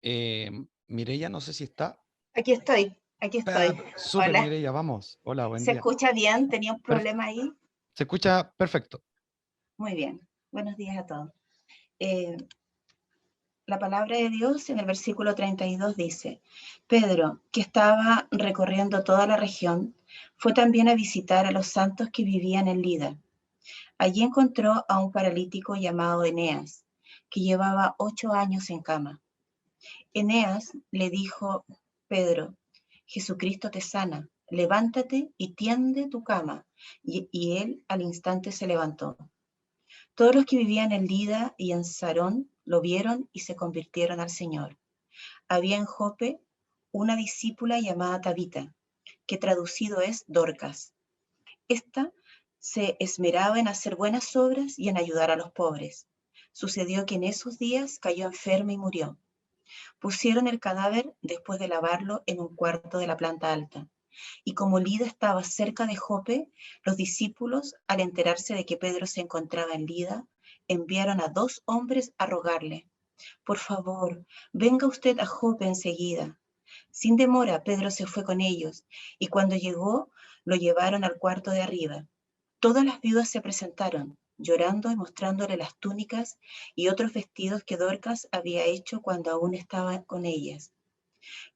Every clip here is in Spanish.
Eh, Mireya, no sé si está. Aquí estoy, aquí estoy. Súper, Hola, Mireya, vamos. Hola, buen ¿se día. escucha bien? ¿Tenía un Per- problema ahí? Se escucha perfecto. Muy bien. Buenos días a todos. Eh, la palabra de Dios en el versículo 32 dice, Pedro, que estaba recorriendo toda la región, fue también a visitar a los santos que vivían en Lida. Allí encontró a un paralítico llamado Eneas, que llevaba 8 años en cama. Eneas le dijo, Pedro, Jesucristo te sana, levántate y tiende tu cama. Y él al instante se levantó. Todos los que vivían en Lida y en Sarón lo vieron y se convirtieron al Señor. Había en Jope una discípula llamada Tabita, que traducido es Dorcas. Esta se esmeraba en hacer buenas obras y en ayudar a los pobres. Sucedió que en esos días cayó enferma y murió. Pusieron el cadáver después de lavarlo en un cuarto de la planta alta. Y como Lida estaba cerca de Jope, los discípulos, al enterarse de que Pedro se encontraba en Lida, enviaron a 2 hombres a rogarle, por favor, venga usted a Jope enseguida. Sin demora, Pedro se fue con ellos, y cuando llegó, lo llevaron al cuarto de arriba. Todas las viudas se presentaron, llorando y mostrándole las túnicas y otros vestidos que Dorcas había hecho cuando aún estaba con ellas.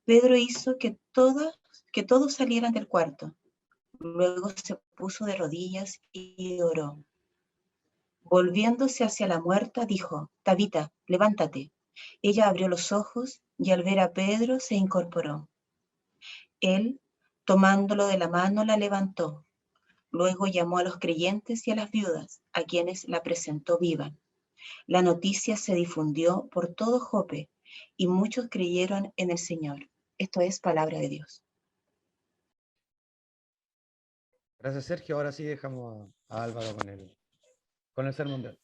Pedro hizo que todos salieran del cuarto. Luego se puso de rodillas y oró. Volviéndose hacia la muerta, dijo, Tabita, levántate. Ella abrió los ojos y al ver a Pedro se incorporó. Él, tomándolo de la mano, la levantó. Luego llamó a los creyentes y a las viudas, a quienes la presentó viva. La noticia se difundió por todo Jope y muchos creyeron en el Señor. Esto es palabra de Dios. Gracias, Sergio. Ahora sí dejamos a Álvaro con el sermón de hoy.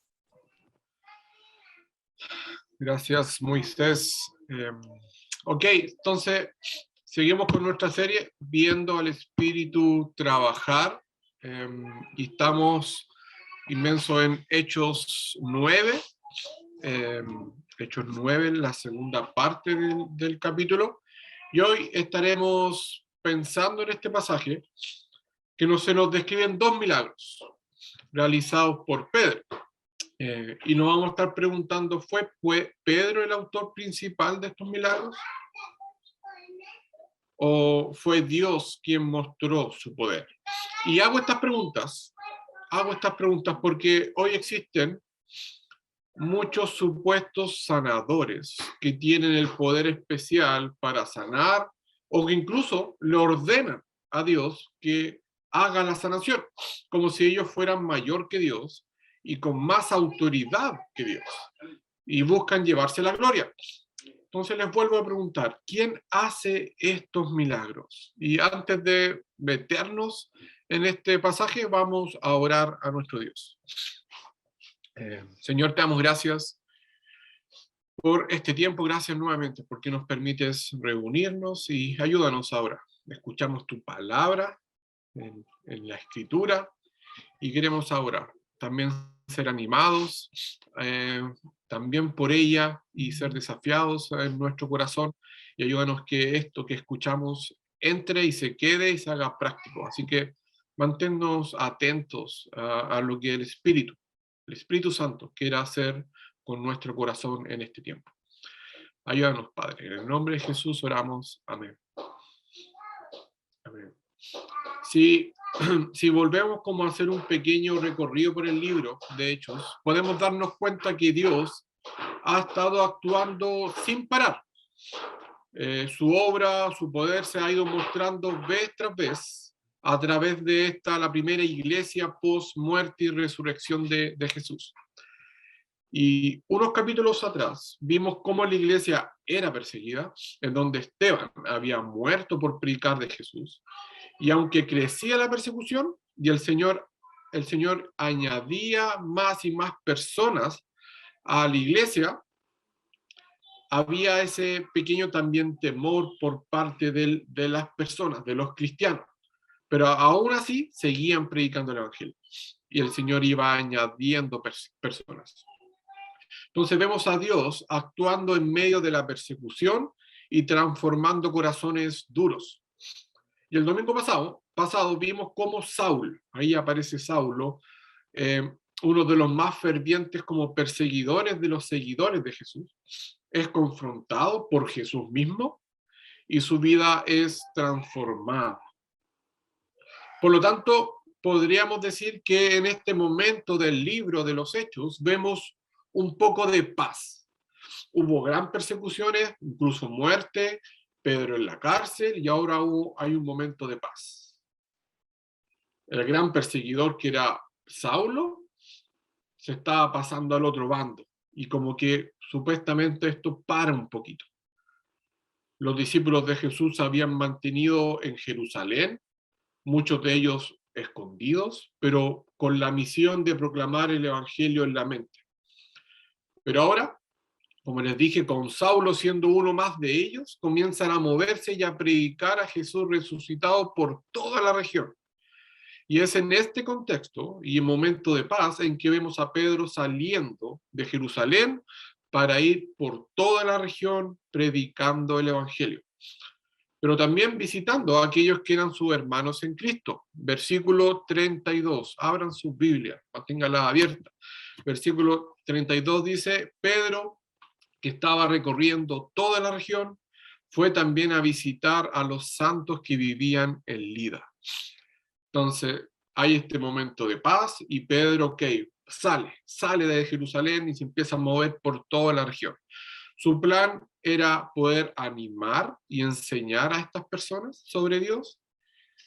Gracias, Moisés. Ok, entonces seguimos con nuestra serie viendo al Espíritu trabajar y estamos inmenso en Hechos 9, Hechos 9, la segunda parte del capítulo, y hoy estaremos pensando en este pasaje que se nos describen 2 milagros realizados por Pedro. Y nos vamos a estar preguntando, ¿fue Pedro el autor principal de estos milagros? ¿O fue Dios quien mostró su poder? Y hago estas preguntas porque hoy existen muchos supuestos sanadores que tienen el poder especial para sanar o que incluso le ordenan a Dios que haga la sanación, como si ellos fueran mayor que Dios y con más autoridad que Dios, y buscan llevarse la gloria. Entonces les vuelvo a preguntar, ¿quién hace estos milagros? Y antes de meternos en este pasaje, vamos a orar a nuestro Dios. Señor, te damos gracias por este tiempo, gracias nuevamente porque nos permites reunirnos y ayúdanos ahora. Escuchamos tu palabra en la escritura y queremos ahora también ser animados, también por ella y ser desafiados en nuestro corazón y ayúdanos que esto que escuchamos entre y se quede y se haga práctico. Así que manténnos atentos a lo que el Espíritu Santo quiera hacer con nuestro corazón en este tiempo. Ayúdanos, Padre. En el nombre de Jesús oramos. Amén. Amén. Si, si volvemos como a hacer un pequeño recorrido por el libro de Hechos, podemos darnos cuenta que Dios ha estado actuando sin parar. Su obra, su poder se ha ido mostrando vez tras vez a través de la primera iglesia post muerte y resurrección de Jesús. Y unos capítulos atrás vimos cómo la iglesia era perseguida, en donde Esteban había muerto por predicar de Jesús. Y aunque crecía la persecución y el Señor añadía más y más personas a la iglesia, había ese pequeño también temor por parte de las personas, de los cristianos. Pero aún así seguían predicando el evangelio y el Señor iba añadiendo personas. Entonces vemos a Dios actuando en medio de la persecución y transformando corazones duros. Y el domingo pasado vimos cómo Saúl, ahí aparece Saulo, uno de los más fervientes como perseguidores de los seguidores de Jesús, es confrontado por Jesús mismo y su vida es transformada. Por lo tanto, podríamos decir que en este momento del libro de los Hechos vemos un poco de paz. Hubo gran persecuciones, incluso muerte, Pedro en la cárcel, y ahora hay un momento de paz. El gran perseguidor que era Saulo se estaba pasando al otro bando, y como que supuestamente esto para un poquito. Los discípulos de Jesús se habían mantenido en Jerusalén, muchos de ellos escondidos, pero con la misión de proclamar el evangelio en la mente. Pero ahora, como les dije, con Saulo siendo uno más de ellos, comienzan a moverse y a predicar a Jesús resucitado por toda la región. Y es en este contexto y en momento de paz en que vemos a Pedro saliendo de Jerusalén para ir por toda la región predicando el evangelio, pero también visitando a aquellos que eran sus hermanos en Cristo. Versículo 32, abran sus Biblias, manténganlas abiertas. Versículo 32 dice, Pedro, que estaba recorriendo toda la región, fue también a visitar a los santos que vivían en Lida. Entonces, hay este momento de paz y Pedro, sale de Jerusalén y se empieza a mover por toda la región. Su plan era poder animar y enseñar a estas personas sobre Dios.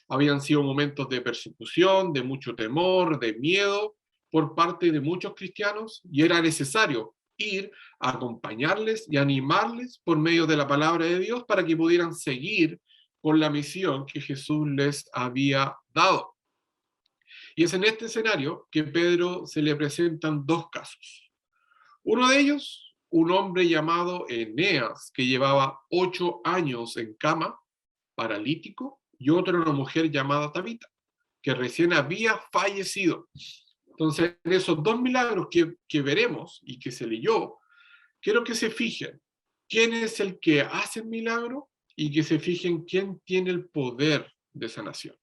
Habían sido momentos de persecución, de mucho temor, de miedo por parte de muchos cristianos, y era necesario ir a acompañarles y animarles por medio de la palabra de Dios para que pudieran seguir con la misión que Jesús les había dado. Y es en este escenario que Pedro se le presentan dos casos. Uno de ellos, un hombre llamado Eneas, que llevaba 8 años en cama, paralítico, y otro una mujer llamada Tabita, que recién había fallecido. Entonces, en esos dos milagros que veremos y que se leyó, quiero que se fijen quién es el que hace el milagro y que se fijen quién tiene el poder de sanación.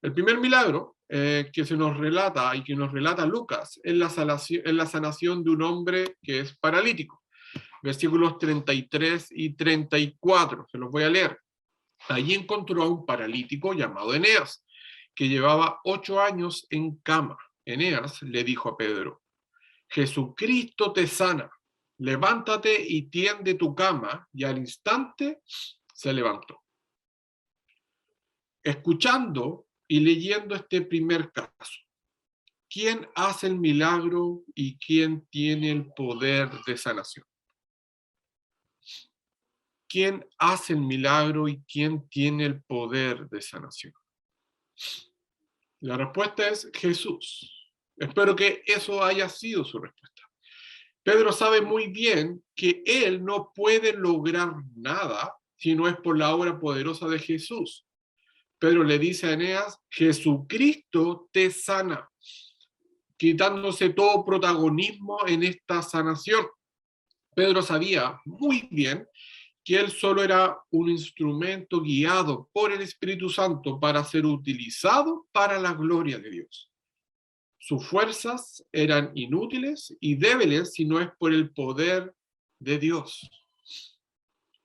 El primer milagro que se nos relata y que nos relata Lucas es la sanación de un hombre que es paralítico. Versículos 33 y 34, se los voy a leer. Allí encontró a un paralítico llamado Eneas, que llevaba 8 años en cama. Eneas le dijo a Pedro, Jesucristo te sana, levántate y tiende tu cama, y al instante se levantó. Escuchando y leyendo este primer caso, ¿quién hace el milagro y quién tiene el poder de sanación? ¿Quién hace el milagro y quién tiene el poder de sanación? La respuesta es Jesús. Espero que eso haya sido su respuesta. Pedro sabe muy bien que él no puede lograr nada si no es por la obra poderosa de Jesús. Pedro le dice a Eneas, Jesucristo te sana, quitándose todo protagonismo en esta sanación. Pedro sabía muy bien que él solo era un instrumento guiado por el Espíritu Santo para ser utilizado para la gloria de Dios. Sus fuerzas eran inútiles y débiles si no es por el poder de Dios.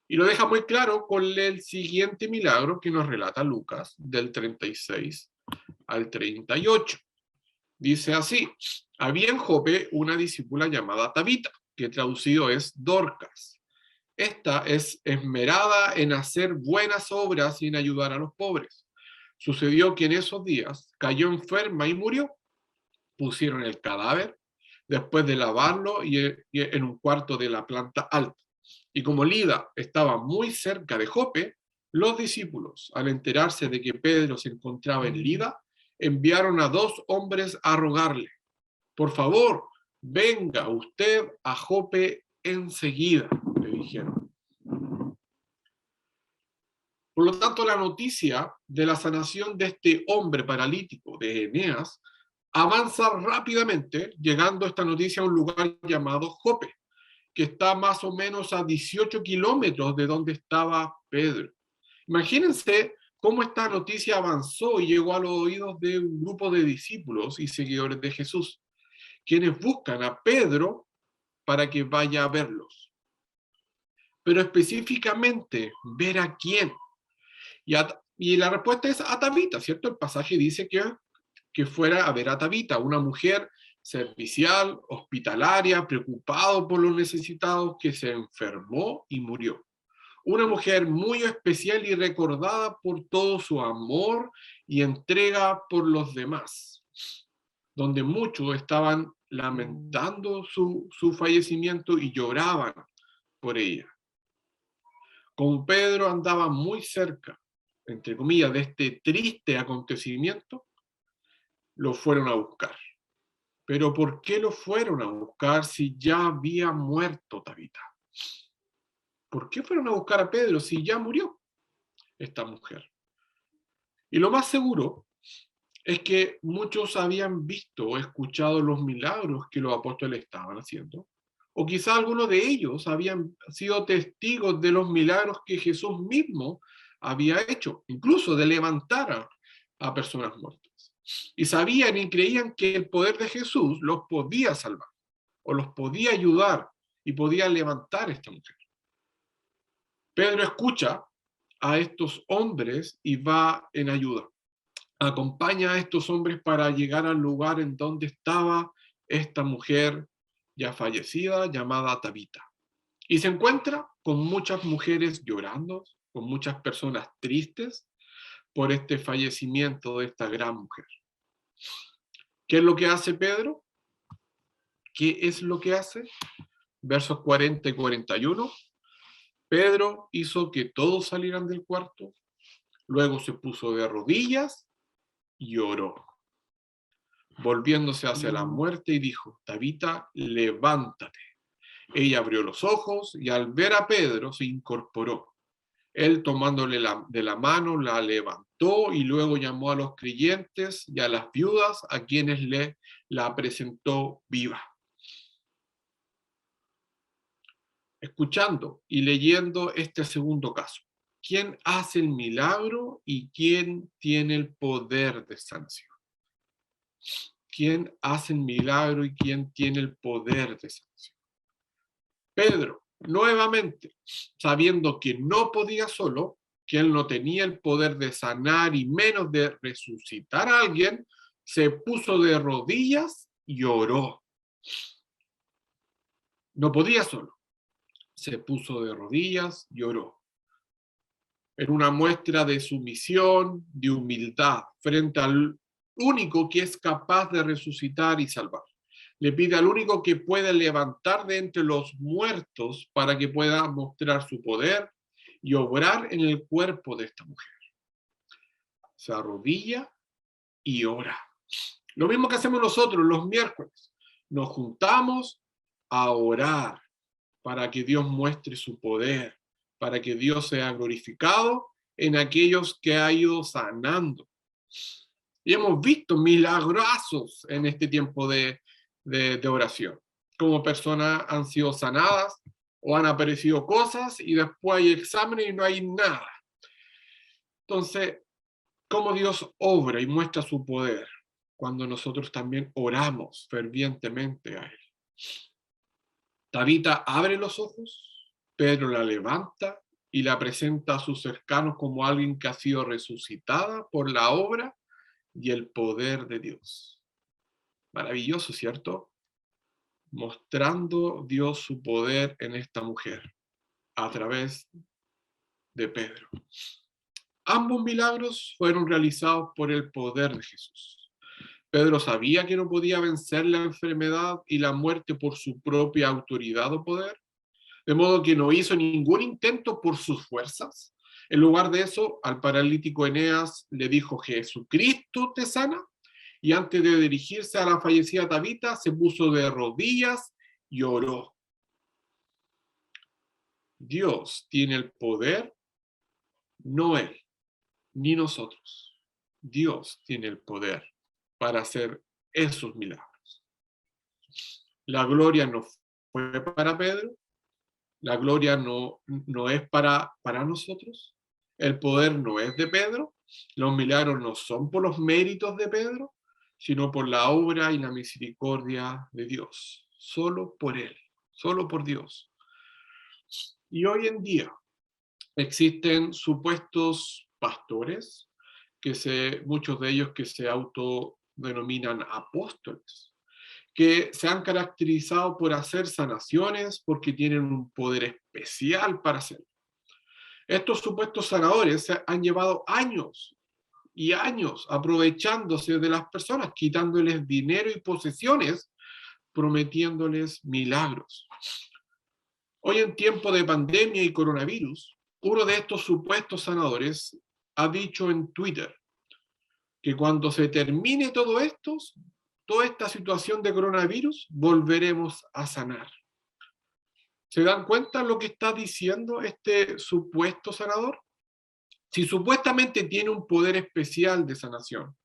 Y lo deja muy claro con el siguiente milagro que nos relata Lucas, del 36 al 38. Dice así, había en Jope una discípula llamada Tabita, que traducido es Dorcas. Esta es esmerada en hacer buenas obras y en ayudar a los pobres. Sucedió que en esos días cayó enferma y murió. Pusieron el cadáver después de lavarlo y en un cuarto de la planta alta. Y como Lida estaba muy cerca de Jope, los discípulos, al enterarse de que Pedro se encontraba en Lida, enviaron a 2 hombres a rogarle, por favor, venga usted a Jope enseguida, le dijeron. Por lo tanto, la noticia de la sanación de este hombre paralítico, de Eneas, avanza rápidamente, llegando esta noticia a un lugar llamado Jope, que está más o menos a 18 kilómetros de donde estaba Pedro. Imagínense cómo esta noticia avanzó y llegó a los oídos de un grupo de discípulos y seguidores de Jesús, quienes buscan a Pedro para que vaya a verlos. Pero específicamente, ¿ver a quién? Y la respuesta es a Tabita, ¿cierto? El pasaje dice que fuera a ver a Tabita, una mujer servicial, hospitalaria, preocupado por los necesitados, que se enfermó y murió. Una mujer muy especial y recordada por todo su amor y entrega por los demás, donde muchos estaban lamentando su fallecimiento y lloraban por ella. Como Pedro andaba muy cerca, entre comillas, de este triste acontecimiento, lo fueron a buscar. Pero ¿por qué lo fueron a buscar si ya había muerto Tabita? ¿Por qué fueron a buscar a Pedro si ya murió esta mujer? Y lo más seguro es que muchos habían visto o escuchado los milagros que los apóstoles estaban haciendo, o quizá algunos de ellos habían sido testigos de los milagros que Jesús mismo había hecho, incluso de levantar a personas muertas. Y sabían y creían que el poder de Jesús los podía salvar, o los podía ayudar y podía levantar a esta mujer. Pedro escucha a estos hombres y va en ayuda. Acompaña a estos hombres para llegar al lugar en donde estaba esta mujer ya fallecida llamada Tabita. Y se encuentra con muchas mujeres llorando, con muchas personas tristes por este fallecimiento de esta gran mujer. ¿Qué es lo que hace Pedro? ¿Qué es lo que hace? Versos 40 y 41. Pedro hizo que todos salieran del cuarto, luego se puso de rodillas y oró, volviéndose hacia la muerte y dijo: Tabita, levántate. Ella abrió los ojos y al ver a Pedro se incorporó. Él, tomándole de la mano, la levantó y luego llamó a los creyentes y a las viudas, a quienes la presentó viva. Escuchando y leyendo este segundo caso, ¿quién hace el milagro y quién tiene el poder de sanación? ¿Quién hace el milagro y quién tiene el poder de sanación? Pedro, nuevamente, sabiendo que no podía solo, que él no tenía el poder de sanar y menos de resucitar a alguien, se puso de rodillas y oró. No podía solo. Se puso de rodillas y oró. En una muestra de sumisión, de humildad, frente al único que es capaz de resucitar y salvar. Le pide al único que puede levantar de entre los muertos para que pueda mostrar su poder y obrar en el cuerpo de esta mujer. Se arrodilla y ora. Lo mismo que hacemos nosotros los miércoles. Nos juntamos a orar para que Dios muestre su poder, para que Dios sea glorificado en aquellos que ha ido sanando. Y hemos visto milagrazos en este tiempo de oración. Como personas han sido sanadas o han aparecido cosas y después hay exámenes y no hay nada. Entonces, cómo Dios obra y muestra su poder cuando nosotros también oramos fervientemente a Él. Tabita abre los ojos, Pedro la levanta y la presenta a sus cercanos como alguien que ha sido resucitada por la obra y el poder de Dios. Maravilloso, ¿cierto? Mostrando Dios su poder en esta mujer a través de Pedro. Ambos milagros fueron realizados por el poder de Jesús. Pedro sabía que no podía vencer la enfermedad y la muerte por su propia autoridad o poder, de modo que no hizo ningún intento por sus fuerzas. En lugar de eso, al paralítico Eneas le dijo: Jesucristo te sana. Y antes de dirigirse a la fallecida Tabita, se puso de rodillas y oró. Dios tiene el poder, no Él, ni nosotros. Dios tiene el poder para hacer esos milagros. La gloria no fue para Pedro, la gloria no es para nosotros, el poder no es de Pedro, los milagros no son por los méritos de Pedro, sino por la obra y la misericordia de Dios, solo por Él, solo por Dios. Y hoy en día existen supuestos pastores, muchos de ellos que se autodenominan apóstoles, que se han caracterizado por hacer sanaciones porque tienen un poder especial para hacerlo. Estos supuestos sanadores han llevado años y años aprovechándose de las personas, quitándoles dinero y posesiones, prometiéndoles milagros. Hoy en tiempo de pandemia y coronavirus, uno de estos supuestos sanadores ha dicho en Twitter que cuando se termine todo esto, toda esta situación de coronavirus, volveremos a sanar. ¿Se dan cuenta lo que está diciendo este supuesto sanador? Si supuestamente tiene un poder especial de sanación,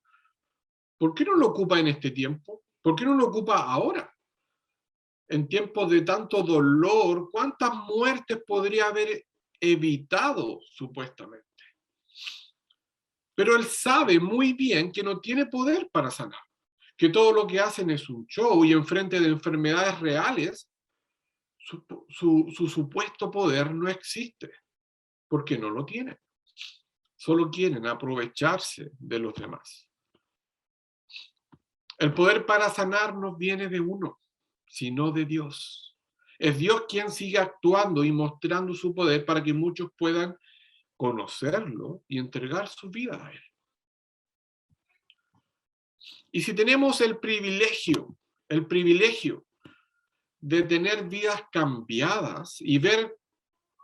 ¿por qué no lo ocupa en este tiempo? ¿Por qué no lo ocupa ahora? En tiempos de tanto dolor, ¿cuántas muertes podría haber evitado supuestamente? Pero él sabe muy bien que no tiene poder para sanar, que todo lo que hacen es un show y enfrente de enfermedades reales, su supuesto poder no existe, porque no lo tienen. Solo quieren aprovecharse de los demás. El poder para sanar no viene de uno, sino de Dios. Es Dios quien sigue actuando y mostrando su poder para que muchos puedan conocerlo y entregar su vida a Él. Y si tenemos el privilegio de tener vidas cambiadas y ver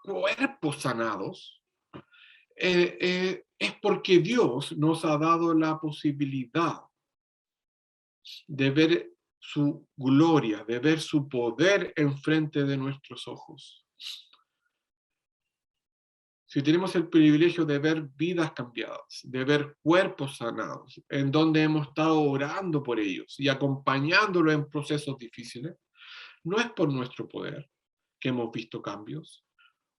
cuerpos sanados, es porque Dios nos ha dado la posibilidad de ver su gloria, de ver su poder enfrente de nuestros ojos. Si tenemos el privilegio de ver vidas cambiadas, de ver cuerpos sanados, en donde hemos estado orando por ellos y acompañándolos en procesos difíciles, no es por nuestro poder que hemos visto cambios,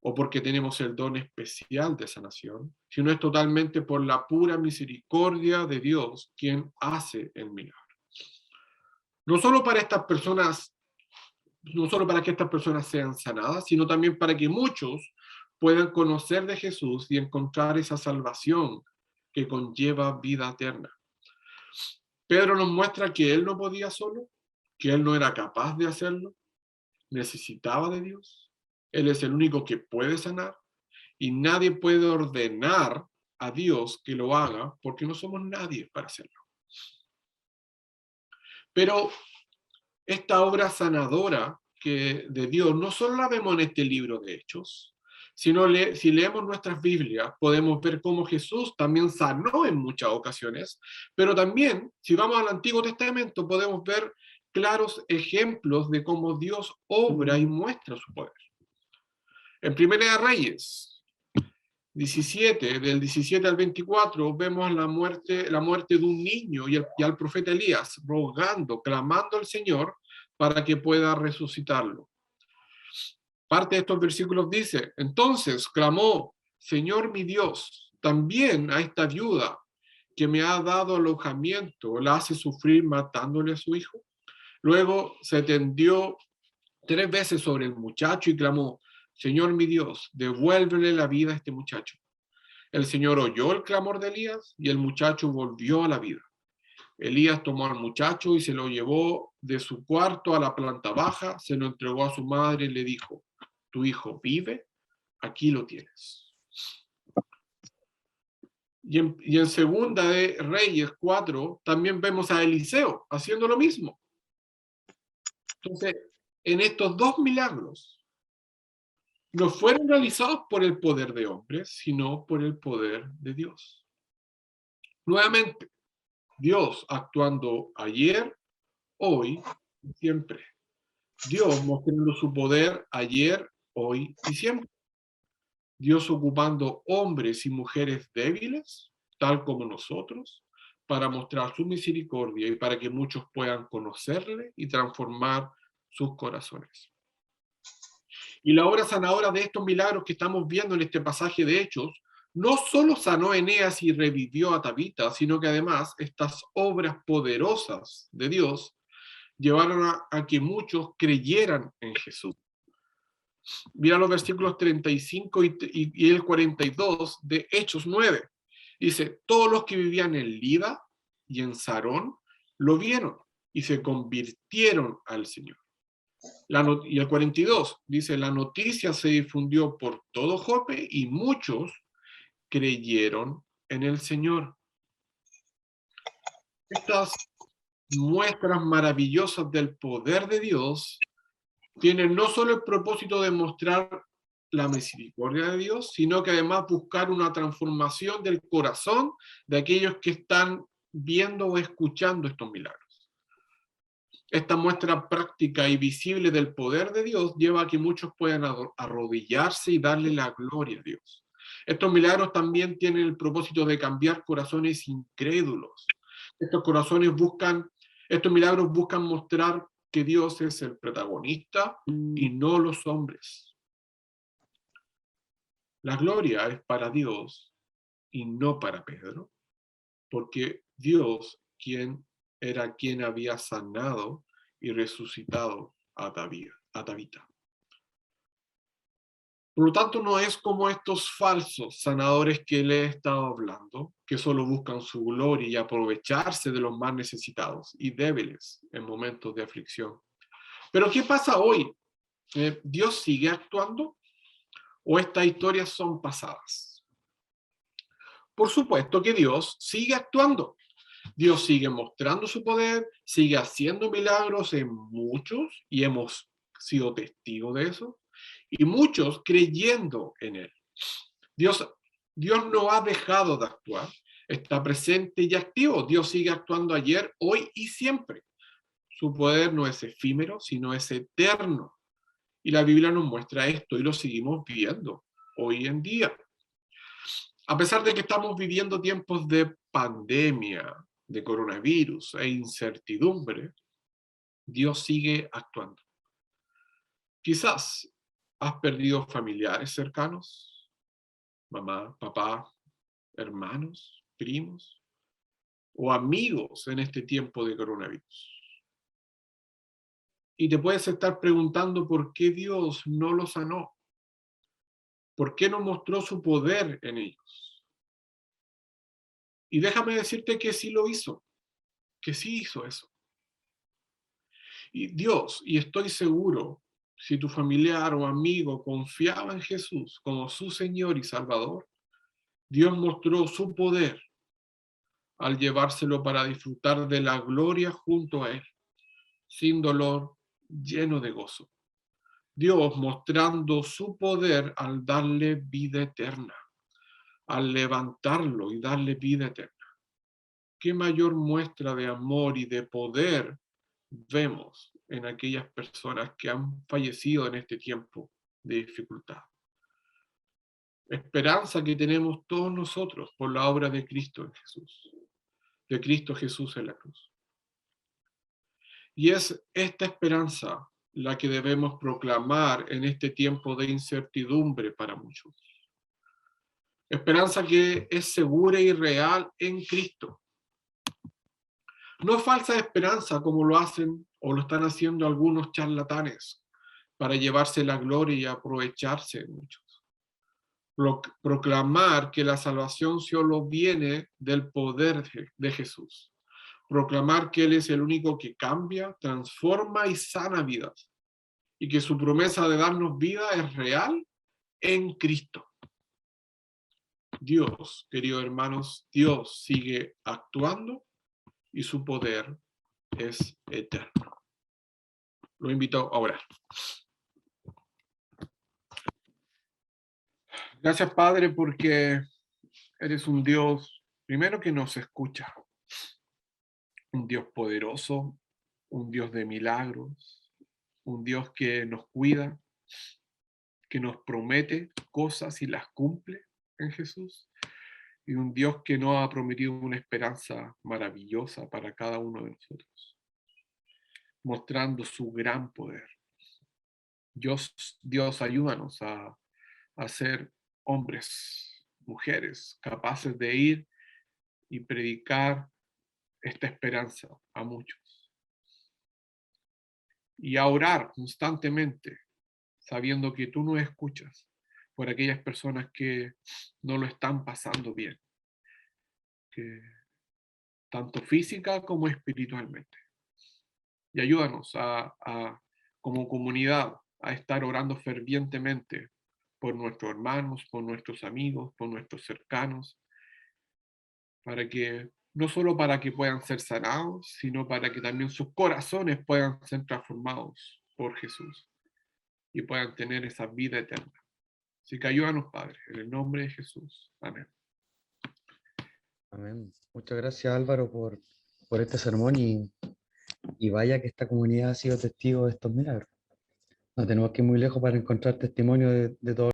o porque tenemos el don especial de sanación, sino es totalmente por la pura misericordia de Dios quien hace el milagro. No solo para estas personas, no solo para que estas personas sean sanadas, sino también para que muchos puedan conocer de Jesús y encontrar esa salvación que conlleva vida eterna. Pedro nos muestra que él no podía solo, que él no era capaz de hacerlo, necesitaba de Dios. Él es el único que puede sanar y nadie puede ordenar a Dios que lo haga porque no somos nadie para hacerlo. Pero esta obra sanadora de Dios no solo la vemos en este libro de Hechos, sino si leemos nuestras Biblias podemos ver cómo Jesús también sanó en muchas ocasiones, pero también si vamos al Antiguo Testamento podemos ver claros ejemplos de cómo Dios obra y muestra su poder. En Primera de Reyes 17, del 17 al 24, vemos la muerte de un niño y al profeta Elías rogando, clamando al Señor para que pueda resucitarlo. Parte de estos versículos dice: entonces clamó, Señor mi Dios, también a esta viuda que me ha dado alojamiento, la hace sufrir matándole a su hijo. Luego se tendió 3 veces sobre el muchacho y clamó: Señor mi Dios, devuélvele la vida a este muchacho. El Señor oyó el clamor de Elías y el muchacho volvió a la vida. Elías tomó al muchacho y se lo llevó de su cuarto a la planta baja, se lo entregó a su madre y le dijo: tu hijo vive, aquí lo tienes. Y en Segunda de Reyes 4 también vemos a Eliseo haciendo lo mismo. Entonces, en estos 2 milagros, no fueron realizados por el poder de hombres, sino por el poder de Dios. Nuevamente, Dios actuando ayer, hoy y siempre. Dios mostrando su poder ayer, hoy y siempre. Dios ocupando hombres y mujeres débiles, tal como nosotros, para mostrar su misericordia y para que muchos puedan conocerle y transformar sus corazones. Y la obra sanadora de estos milagros que estamos viendo en este pasaje de Hechos, no solo sanó a Eneas y revivió a Tabita, sino que además estas obras poderosas de Dios llevaron a que muchos creyeran en Jesús. Mira los versículos 35 y el 42 de Hechos 9. Dice, todos los que vivían en Lida y en Sarón lo vieron y se convirtieron al Señor. Y el 42 dice, la noticia se difundió por todo Jope y muchos creyeron en el Señor. Estas muestras maravillosas del poder de Dios tienen no solo el propósito de mostrar la misericordia de Dios, sino que además buscar una transformación del corazón de aquellos que están viendo o escuchando estos milagros. Esta muestra práctica y visible del poder de Dios lleva a que muchos puedan arrodillarse y darle la gloria a Dios. Estos milagros también tienen el propósito de cambiar corazones incrédulos. Estos milagros buscan mostrar que Dios es el protagonista y no los hombres. La gloria es para Dios y no para Pedro, porque Dios era quien había sanado y resucitado a Tabita. Por lo tanto, no es como estos falsos sanadores que le he estado hablando, que solo buscan su gloria y aprovecharse de los más necesitados y débiles en momentos de aflicción. Pero ¿qué pasa hoy? ¿Dios sigue actuando? ¿O estas historias son pasadas? Por supuesto que Dios sigue actuando. Dios sigue mostrando su poder, sigue haciendo milagros en muchos, y hemos sido testigos de eso, y muchos creyendo en Él. Dios no ha dejado de actuar, está presente y activo. Dios sigue actuando ayer, hoy y siempre. Su poder no es efímero, sino es eterno. Y la Biblia nos muestra esto y lo seguimos viendo hoy en día. A pesar de que estamos viviendo tiempos de pandemia, de coronavirus e incertidumbre, Dios sigue actuando. Quizás has perdido familiares cercanos, mamá, papá, hermanos, primos o amigos en este tiempo de coronavirus. Y te puedes estar preguntando por qué Dios no los sanó. ¿Por qué no mostró su poder en ellos? Y déjame decirte que sí lo hizo, que sí hizo eso. Y Dios, y estoy seguro, si tu familiar o amigo confiaba en Jesús como su Señor y Salvador, Dios mostró su poder al llevárselo para disfrutar de la gloria junto a Él, sin dolor, lleno de gozo. Dios mostrando su poder al darle vida eterna, al levantarlo y darle vida eterna. ¿Qué mayor muestra de amor y de poder vemos en aquellas personas que han fallecido en este tiempo de dificultad? Esperanza que tenemos todos nosotros por la obra de Cristo en Jesús, de Cristo Jesús en la cruz. Y es esta esperanza la que debemos proclamar en este tiempo de incertidumbre para muchos. Esperanza que es segura y real en Cristo. No falsa esperanza como lo hacen o lo están haciendo algunos charlatanes para llevarse la gloria y aprovecharse de muchos. Proclamar que la salvación solo viene del poder de Jesús. Proclamar que Él es el único que cambia, transforma y sana vidas. Y que su promesa de darnos vida es real en Cristo. Dios, queridos hermanos, Dios sigue actuando y su poder es eterno. Lo invito a orar. Gracias, Padre, porque eres un Dios, primero, que nos escucha. Un Dios poderoso, un Dios de milagros, un Dios que nos cuida, que nos promete cosas y las cumple en Jesús. y un Dios que nos ha prometido una esperanza maravillosa para cada uno de nosotros, mostrando su gran poder. Dios, ayúdanos a ser hombres, mujeres, capaces de ir y predicar esta esperanza a muchos. Y a orar constantemente, sabiendo que tú nos escuchas por aquellas personas que no lo están pasando bien, que, tanto física como espiritualmente. Y ayúdanos como comunidad a estar orando fervientemente por nuestros hermanos, por nuestros amigos, por nuestros cercanos, para que no solo para que puedan ser sanados, sino para que también sus corazones puedan ser transformados por Jesús y puedan tener esa vida eterna. Así que ayúdanos, Padre, en el nombre de Jesús. Amén. Amén. Muchas gracias, Álvaro, por este sermón y vaya que esta comunidad ha sido testigo de estos milagros. No tenemos que ir muy lejos para encontrar testimonio de todo.